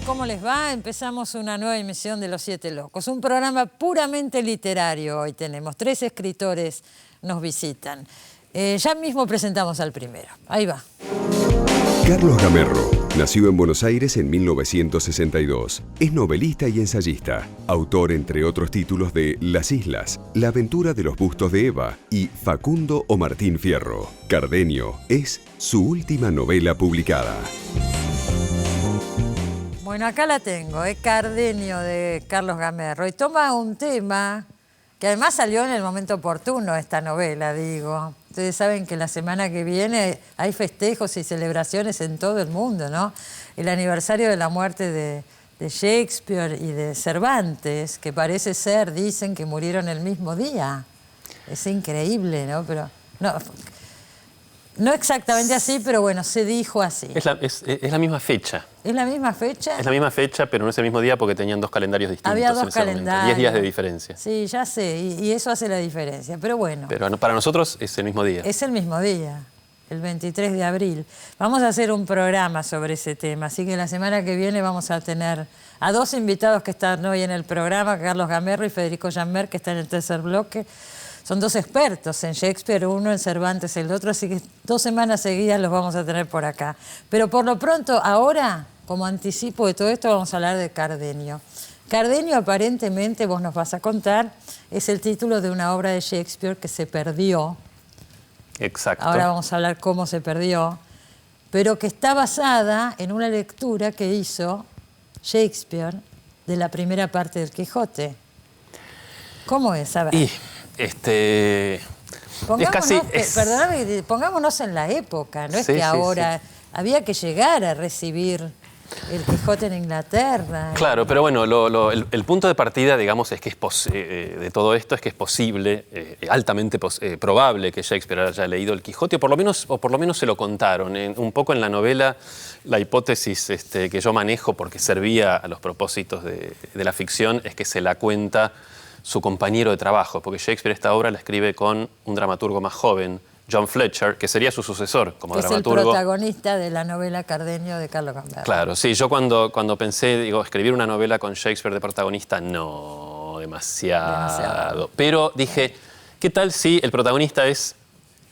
¿cómo les va? Empezamos una nueva emisión de Los Siete Locos, un programa puramente literario. Hoy tenemos 3 escritores nos visitan. Ya mismo presentamos al primero. Ahí va. Carlos Gamerro nació en Buenos Aires en 1962. Es novelista y ensayista, autor entre otros títulos de Las Islas, La aventura de los bustos de Eva y Facundo o Martín Fierro. Cardenio es su última novela publicada. Bueno, acá la tengo, Cardenio de Carlos Gamerro. Y toma un tema que además salió en el momento oportuno, esta novela, digo. Ustedes saben que la semana que viene hay festejos y celebraciones en todo el mundo, ¿no? El aniversario de la muerte de Shakespeare y de Cervantes, que parece ser, dicen, que murieron el mismo día. Es increíble, ¿no? Pero no exactamente así, pero bueno, se dijo así. Es la misma fecha. ¿Es la misma fecha? Es la misma fecha, pero no es el mismo día porque tenían 2 calendarios distintos. Había 2 en ese momento. calendarios. 10 días de diferencia. Sí, ya sé, y eso hace la diferencia, pero bueno. Pero para nosotros es el mismo día. Es el mismo día, el 23 de abril. Vamos a hacer un programa sobre ese tema, así que la semana que viene vamos a tener a 2 invitados que están hoy en el programa, Carlos Gamerro y Federico Jammer, que están en el tercer bloque. Son 2 expertos en Shakespeare, uno en Cervantes, el otro, así que 2 semanas seguidas los vamos a tener por acá. Pero por lo pronto, ahora, como anticipo de todo esto, vamos a hablar de Cardenio. Cardenio, aparentemente, vos nos vas a contar, es el título de una obra de Shakespeare que se perdió. Exacto. Ahora vamos a hablar cómo se perdió, pero que está basada en una lectura que hizo Shakespeare de la primera parte del Quijote. ¿Cómo es? A ver. Es casi... Perdóname, pongámonos en la época, no es Sí, que sí, ahora había que llegar a recibir el Quijote en Inglaterra. Claro, pero bueno, el punto de partida, digamos, es que de todo esto es que es posible, altamente probable que Shakespeare haya leído el Quijote, o por lo menos se lo contaron. Un poco en la novela, la hipótesis que yo manejo, porque servía a los propósitos de la ficción, es que se la cuenta su compañero de trabajo, porque Shakespeare esta obra la escribe con un dramaturgo más joven, John Fletcher, que sería su sucesor como dramaturgo. Es el protagonista de la novela Cardenio de Carlos Gamerro. Claro, sí, yo cuando pensé, escribir una novela con Shakespeare de protagonista, no, demasiado. Pero dije, ¿qué tal si el protagonista es,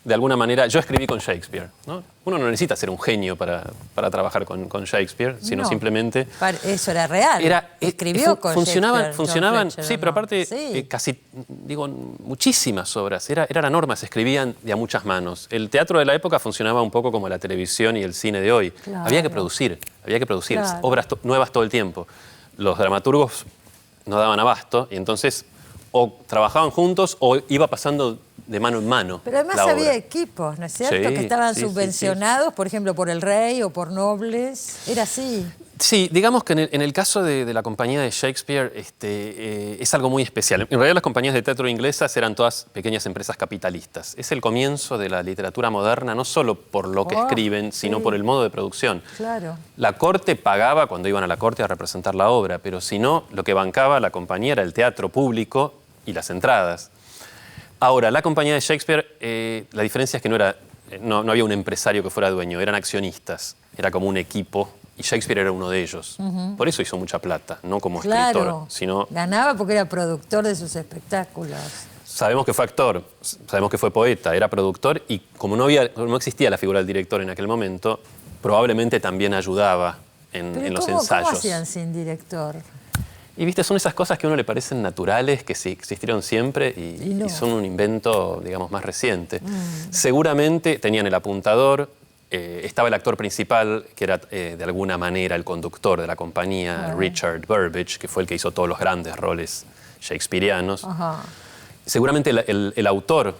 de alguna manera, yo escribí con Shakespeare, ¿no? Uno no necesita ser un genio para trabajar con Shakespeare, sino simplemente... Eso era real. Escribió con Shakespeare. Funcionaban, Fletcher, sí, pero aparte, casi, muchísimas obras. Era la norma, se escribían de a muchas manos. El teatro de la época funcionaba un poco como la televisión y el cine de hoy. Claro. Había que producir Claro. obras nuevas todo el tiempo. Los dramaturgos no daban abasto y entonces o trabajaban juntos o iba pasando de mano en mano. Pero además había equipos, ¿no es cierto? Sí, que estaban sí, subvencionados, por ejemplo, por el rey o por nobles. Era así. Sí, digamos que en el caso de la compañía de Shakespeare es algo muy especial. En realidad las compañías de teatro inglesas eran todas pequeñas empresas capitalistas. Es el comienzo de la literatura moderna, no solo por lo que escriben, sino por el modo de producción. Claro. La corte pagaba cuando iban a la corte a representar la obra, pero si no, lo que bancaba la compañía era el teatro público y las entradas. Ahora, la compañía de Shakespeare, la diferencia es que no había un empresario que fuera dueño, eran accionistas, era como un equipo. Y Shakespeare era uno de ellos. Por eso hizo mucha plata, no como escritor, sino... Ganaba porque era productor de sus espectáculos. Sabemos que fue actor, sabemos que fue poeta, era productor y como no existía la figura del director en aquel momento, probablemente también ayudaba en los ensayos. ¿Cómo hacían sin director? Y viste, son esas cosas que a uno le parecen naturales, que sí existieron siempre y son un invento, digamos, más reciente. Seguramente tenían el apuntador. Estaba el actor principal, que era de alguna manera el conductor de la compañía, Richard Burbage, que fue el que hizo todos los grandes roles shakespearianos. Seguramente el autor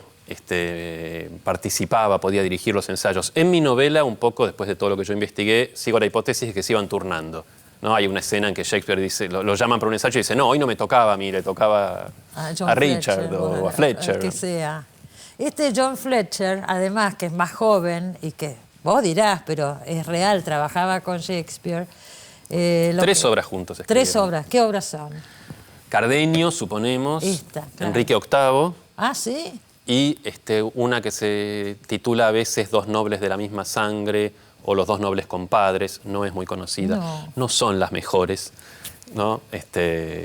participaba, podía dirigir los ensayos. En mi novela, un poco después de todo lo que yo investigué, sigo la hipótesis de que se iban turnando. ¿No? Hay una escena en que Shakespeare dice, lo llaman para un ensayo y dice, no, hoy no me tocaba a mí, le tocaba a Richard o a Fletcher. Que sea. John Fletcher, además, que es más joven y que... Vos dirás, pero es real, trabajaba con Shakespeare. 3 obras juntos escribieron. 3 obras. ¿Qué obras son? Cardenio, suponemos. Esta, claro. Enrique VIII. Ah, ¿sí? Y una que se titula a veces Dos nobles de la misma sangre o Los dos nobles compadres, no es muy conocida. No son las mejores, ¿no?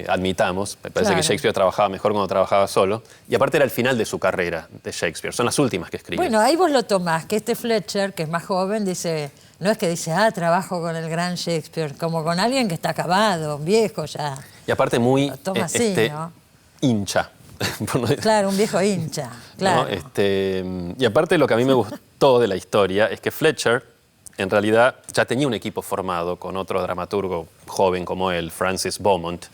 Admitamos. Me parece que Shakespeare trabajaba mejor cuando trabajaba solo. Y aparte era el final de su carrera de Shakespeare. Son las últimas que escribe. Bueno, ahí vos lo tomás, que este Fletcher, que es más joven, dice... No es que dice, trabajo con el gran Shakespeare, como con alguien que está acabado, viejo ya. Y aparte muy así, ¿no? hincha. Claro, un viejo hincha, claro. ¿No? Y aparte lo que a mí me gustó de la historia es que Fletcher, en realidad, ya tenía un equipo formado con otro dramaturgo joven como él, Francis Beaumont.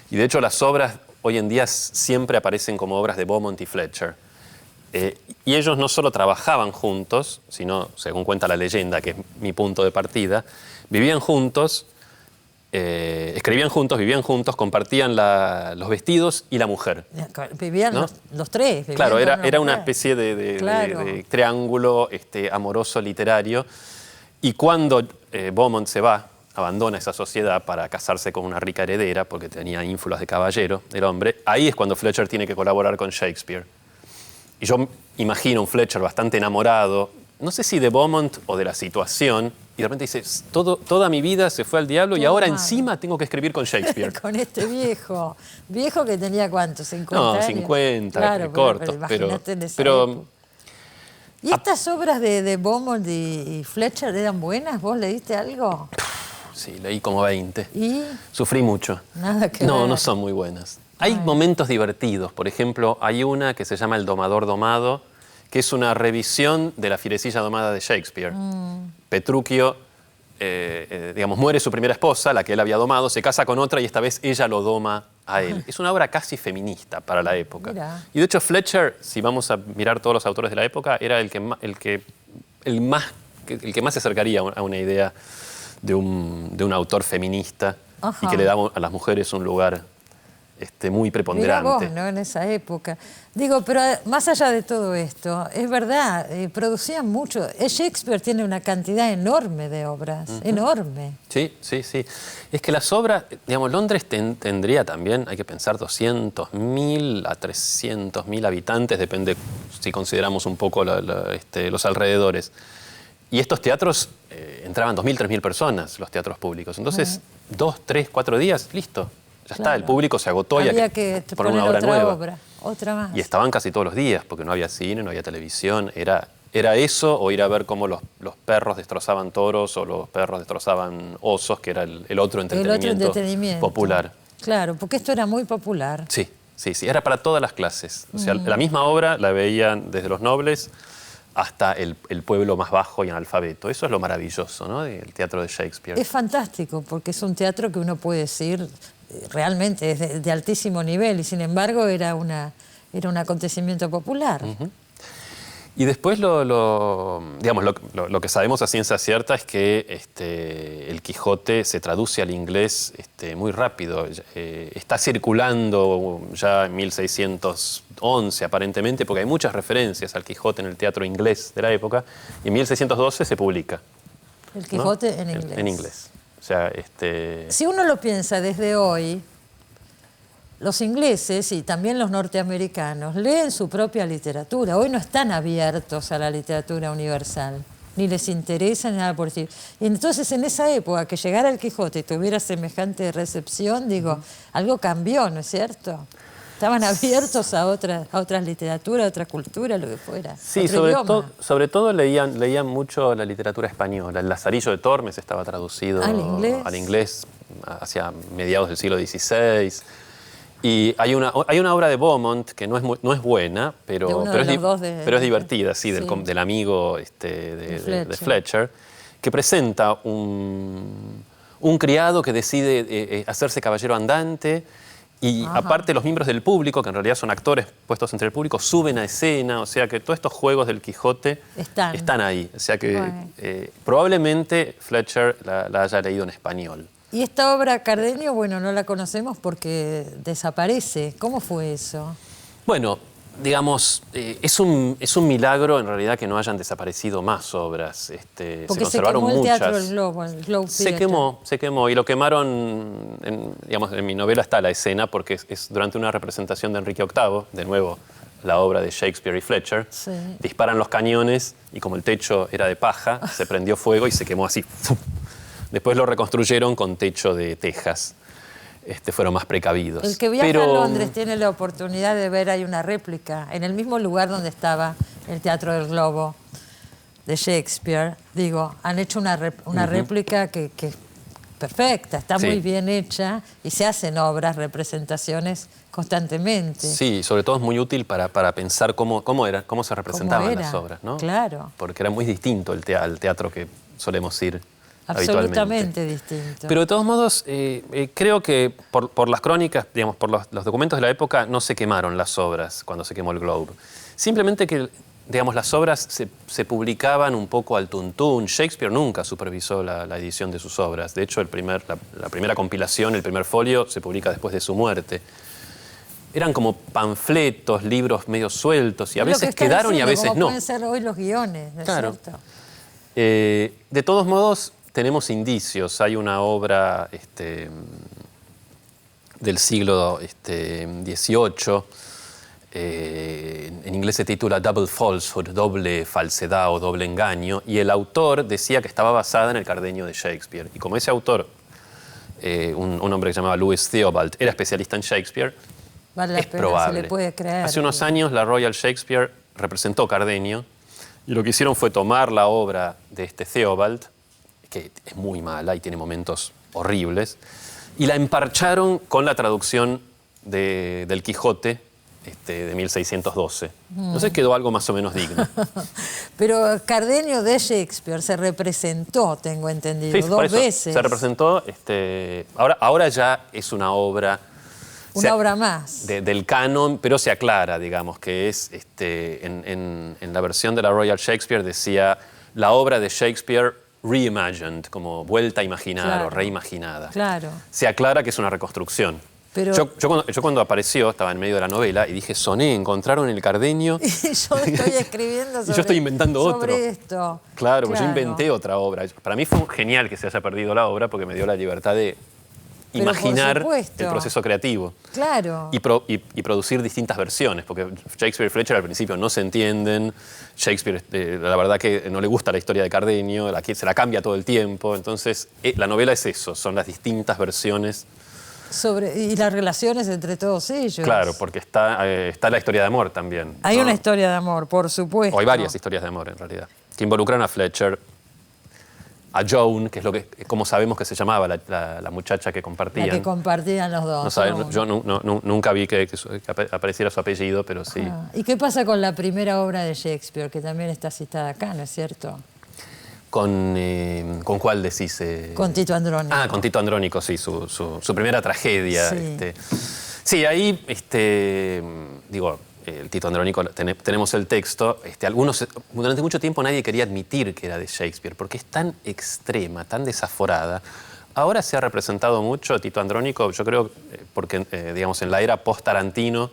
Y de hecho las obras hoy en día siempre aparecen como obras de Beaumont y Fletcher. Y ellos no solo trabajaban juntos, sino, según cuenta la leyenda, que es mi punto de partida, vivían juntos, escribían juntos, vivían juntos, compartían los vestidos y la mujer. Vivían, ¿no? los tres. Claro, era una especie de triángulo amoroso literario. Y cuando Beaumont se va, abandona esa sociedad para casarse con una rica heredera, porque tenía ínfulas de caballero, el hombre, ahí es cuando Fletcher tiene que colaborar con Shakespeare. Y yo imagino un Fletcher bastante enamorado, no sé si de Beaumont o de la situación, y de repente dice, toda mi vida se fue al diablo y ahora encima tengo que escribir con Shakespeare. Con este viejo que tenía ¿cuánto? 50 no, años. 50, claro, corto. Imagínate en esa época. ¿Y estas obras de Beaumont y Fletcher eran buenas? ¿Vos leíste algo? Sí, leí como 20. ¿Y? Sufrí mucho. Nada que ver. No son muy buenas. Hay momentos divertidos. Por ejemplo, hay una que se llama El domador domado, que es una revisión de La fierecilla domada de Shakespeare. Petruchio, muere su primera esposa, la que él había domado, se casa con otra y esta vez ella lo doma a él. Es una obra casi feminista para la época. Mirá. Y de hecho Fletcher, si vamos a mirar todos los autores de la época, era el que más se acercaría a una idea de un autor feminista y que le daba a las mujeres un lugar muy preponderante. Mirá vos, ¿no? En esa época. Digo, pero más allá de todo esto, es verdad, producían mucho. Shakespeare tiene una cantidad enorme de obras, enorme. Sí. Es que las obras, Londres tendría también, hay que pensar, 200.000 a 300.000 habitantes, depende si consideramos un poco los alrededores. Y estos teatros entraban 2.000, 3.000 personas, los teatros públicos. Entonces, 2, 3, 4 días, listo. Ya está, el público se agotó y había que poner poner una obra nueva. Otra más. Y estaban casi todos los días, porque no había cine, no había televisión. Era eso, o ir a ver cómo los perros destrozaban toros o los perros destrozaban osos, que era el otro entretenimiento popular. Claro, porque esto era muy popular. Sí, era para todas las clases. O sea, la misma obra la veían desde los nobles hasta el pueblo más bajo y analfabeto. Eso es lo maravilloso, ¿no?, del teatro de Shakespeare. Es fantástico, porque es un teatro que uno puede decir realmente es de altísimo nivel y sin embargo era un acontecimiento popular. Y después lo que sabemos a ciencia cierta es que el Quijote se traduce al inglés muy rápido. Está circulando ya en 1611 aparentemente, porque hay muchas referencias al Quijote en el teatro inglés de la época, y en 1612 se publica. El Quijote, ¿no?, en inglés. En inglés. O sea, Si uno lo piensa desde hoy, los ingleses y también los norteamericanos leen su propia literatura. Hoy no están abiertos a la literatura universal, ni les interesa ni nada por decir. Y entonces en esa época que llegara el Quijote y tuviera semejante recepción, digo, algo cambió, ¿no es cierto? Estaban abiertos a otras literaturas, a otra cultura, lo que fuera. Sí, sobre todo leían mucho la literatura española. El Lazarillo de Tormes estaba traducido al inglés hacia mediados del siglo XVI. Y hay una obra de Beaumont que no es buena, pero es divertida, sí. Del amigo de Fletcher, que presenta un criado que decide hacerse caballero andante. Y aparte los miembros del público, que en realidad son actores puestos entre el público, suben a escena, o sea que todos estos juegos del Quijote están ahí. O sea que probablemente Fletcher la haya leído en español. Y esta obra, Cardenio, bueno, no la conocemos porque desaparece. ¿Cómo fue eso? Bueno, digamos, es un milagro en realidad que no hayan desaparecido más obras. Porque se conservaron muchas. El Teatro El Globe Se quemó y lo quemaron, en mi novela está la escena porque es durante una representación de Enrique VIII, de nuevo la obra de Shakespeare y Fletcher, Sí. disparan los cañones y como el techo era de paja, se prendió fuego y se quemó así. Después lo reconstruyeron con techo de tejas. Fueron más precavidos. El que viaja a Londres tiene la oportunidad de ver, hay una réplica, en el mismo lugar donde estaba el Teatro del Globo de Shakespeare. Digo, han hecho una réplica que es perfecta, está Sí. muy bien hecha y se hacen obras, representaciones constantemente. Sí, sobre todo es muy útil para pensar cómo se representaban era? las obras, ¿no? Claro. Porque era muy distinto al teatro que solemos ir habitualmente. Absolutamente distinto. Pero de todos modos, creo que por las crónicas, digamos, por los documentos de la época, no se quemaron las obras cuando se quemó el Globe. Simplemente que, digamos, las obras se publicaban un poco al tuntún. Shakespeare nunca supervisó la edición de sus obras. De hecho, la primera compilación, el primer folio, se publica después de su muerte. Eran como panfletos, libros medio sueltos, y a Es lo que veces está quedaron y a diciendo, veces como no. pueden ser hoy los guiones, ¿no es Claro. cierto? De todos modos, tenemos indicios. Hay una obra del siglo XVIII, en inglés se titula Double Falsehood, doble falsedad o doble engaño, y el autor decía que estaba basada en el Cardenio de Shakespeare. Y como ese autor, un hombre que se llamaba Louis Theobald, era especialista en Shakespeare, Vale la es pena, probable. se le puede creer. Hace unos años la Royal Shakespeare representó Cardenio y lo que hicieron fue tomar la obra de Theobald, que es muy mala y tiene momentos horribles, y la emparcharon con la traducción del Quijote de 1612. Entonces quedó algo más o menos digno. Pero Cardenio de Shakespeare se representó, tengo entendido, Sí, por dos eso veces. se representó, ahora ya es una obra... Una obra más. del canon, pero se aclara, digamos, que es, en la versión de la Royal Shakespeare decía la obra de Shakespeare reimagined, como vuelta a imaginar Claro. o reimaginada. Claro. Se aclara que es una reconstrucción. Pero- Yo cuando apareció, estaba en medio de la novela y dije, soné, encontraron el Cardenio. Y yo estoy escribiendo sobre, yo estoy inventando sobre otro. esto. Claro, pues yo inventé otra obra. Para mí fue genial que se haya perdido la obra porque me dio la libertad de Pero por imaginar supuesto. el proceso creativo. Claro. Y producir distintas versiones, porque Shakespeare y Fletcher al principio no se entienden. Shakespeare, la verdad que no le gusta la historia de Cardenio, se la cambia todo el tiempo. Entonces, la novela es eso, son las distintas versiones. Y las relaciones entre todos ellos. Claro, porque está la historia de amor también. Hay ¿no? una historia de amor, por supuesto. O hay varias historias de amor, en realidad, que involucran a Fletcher, a Joan, que es como sabemos que se llamaba la muchacha que compartían. La que compartían los dos. No saben, ¿no? yo nunca vi que apareciera su apellido, pero sí. Ah, ¿y qué pasa con la primera obra de Shakespeare, que también está citada acá, ¿no es cierto? ¿Con cuál decís? Con Tito Andrónico. Ah, con Tito Andrónico, sí, su primera tragedia. Sí. Sí, ahí, digo, el Tito Andrónico, tenemos el texto. Algunos, durante mucho tiempo nadie quería admitir que era de Shakespeare, porque es tan extrema, tan desaforada. Ahora se ha representado mucho Tito Andrónico, yo creo, porque, digamos, en la era post-Tarantino,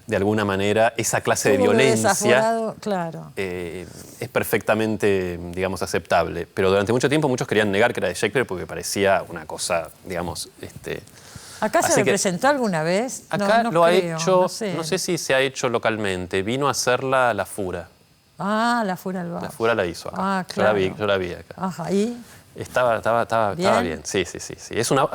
de alguna manera, esa clase de Tuvo violencia desaforado, claro. es perfectamente, digamos, aceptable. Pero durante mucho tiempo muchos querían negar que era de Shakespeare porque parecía una cosa, digamos... ¿Acá así se que representó alguna vez? Acá no lo ha creo, hecho, no sé. si se ha hecho localmente. Vino a hacerla La Fura. Ah, La Fura al Bar. La Fura la hizo acá. Ah, claro. Yo la vi acá. Ajá, ¿y? Estaba ¿Bien? bien. Sí.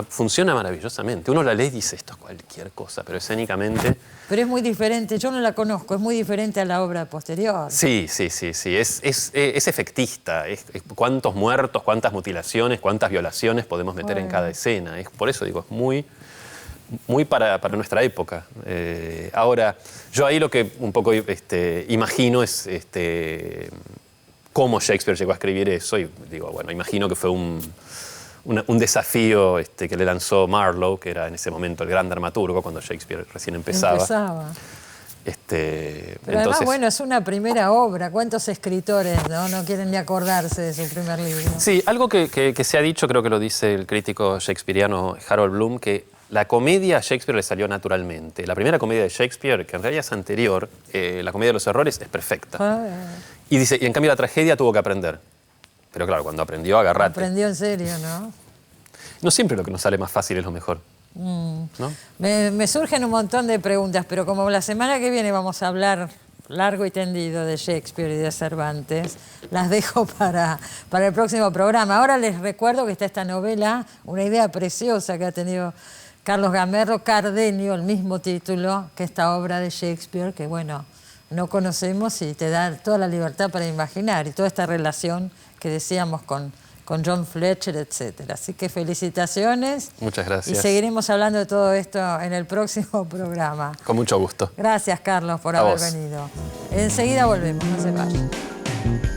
Funciona maravillosamente. Uno la lee y dice, esto es cualquier cosa, pero escénicamente... Pero es muy diferente, yo no la conozco, es muy diferente a la obra posterior. Sí. Es efectista. Cuántos muertos, cuántas mutilaciones, cuántas violaciones podemos meter en cada escena. Por eso digo, es muy para nuestra época. Ahora, yo ahí lo que un poco imagino es cómo Shakespeare llegó a escribir eso. Y digo, bueno, imagino que fue un desafío que le lanzó Marlowe, que era en ese momento el gran dramaturgo, cuando Shakespeare recién empezaba. Pero Entonces, además, bueno, es una primera obra. ¿Cuántos escritores no quieren ni acordarse de su primer libro? sí, algo que se ha dicho, creo que lo dice el crítico shakespeariano Harold Bloom, que la comedia a Shakespeare le salió naturalmente. La primera comedia de Shakespeare, que en realidad es anterior, la comedia de los errores, es perfecta. Y dice, y en cambio la tragedia tuvo que aprender. Pero claro, cuando aprendió, agarrate. Aprendió en serio, ¿no? No siempre lo que nos sale más fácil es lo mejor. ¿no? Me surgen un montón de preguntas, pero como la semana que viene vamos a hablar largo y tendido de Shakespeare y de Cervantes, las dejo para el próximo programa. Ahora les recuerdo que está esta novela, una idea preciosa que ha tenido Carlos Gamerro, Cardenio, el mismo título que esta obra de Shakespeare, que bueno, no conocemos y te da toda la libertad para imaginar, y toda esta relación que decíamos con John Fletcher, etc. Así que felicitaciones. Muchas gracias. Y seguiremos hablando de todo esto en el próximo programa. Con mucho gusto. Gracias, Carlos, por A haber vos. venido. Enseguida volvemos, no se vayan.